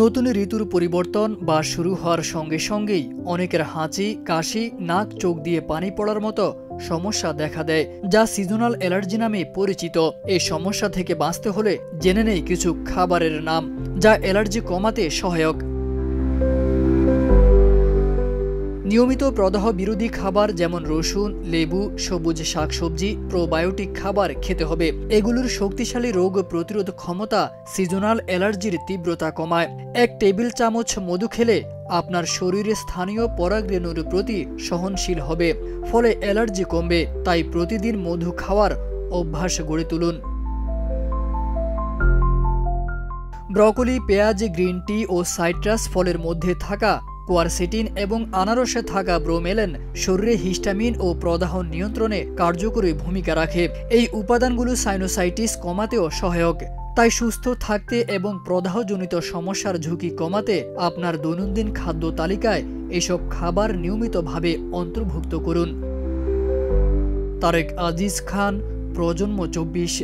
নতুন ঋতুর পরিবর্তন বা শুরু হওয়ার সঙ্গে সঙ্গেই অনেকের হাঁচি, কাশি, নাক, চোখ দিয়ে পানি পড়ার মতো সমস্যা দেখা দেয়, যা সিজনাল অ্যালার্জি নামে পরিচিত। এই সমস্যা থেকে বাঁচতে হলে জেনে নেই কিছু খাবারের নাম, যা অ্যালার্জি কমাতে সহায়ক। নিয়মিত প্রদাহ বিরোধী খাবার যেমন রসুন, লেবু, সবুজ শাকসবজি, প্রোবায়োটিক খাবার খেতে হবে। এগুলোর শক্তিশালী রোগ প্রতিরোধ ক্ষমতা সিজনাল অ্যালার্জির তীব্রতা কমায়। 1 টেবিল চামচ মধু খেলে আপনার শরীরে স্থানীয় পরাগরেণুর প্রতি সহনশীল হবে, ফলে অ্যালার্জি কমবে। তাই প্রতিদিন মধু খাওয়ার অভ্যাস গড়ে তুলুন। ব্রকোলি, পেঁয়াজ, গ্রিন টি ও সাইট্রাস ফলের মধ্যে থাকা কোয়ারসেটিন এবং আনারসে থাকা ব্রোমেলান শরীরে হিস্টামিন ও প্রদাহ নিয়ন্ত্রণে কার্যকরী ভূমিকা রাখে। এই উপাদানগুলো সাইনোসাইটিস কমাতেও সহায়ক। তাই সুস্থ থাকতে এবং প্রদাহজনিত সমস্যার ঝুঁকি কমাতে আপনার দৈনন্দিন খাদ্য তালিকায় এসব খাবার নিয়মিতভাবে অন্তর্ভুক্ত করুন। তারেক আজিজ খান, প্রজন্ম 24।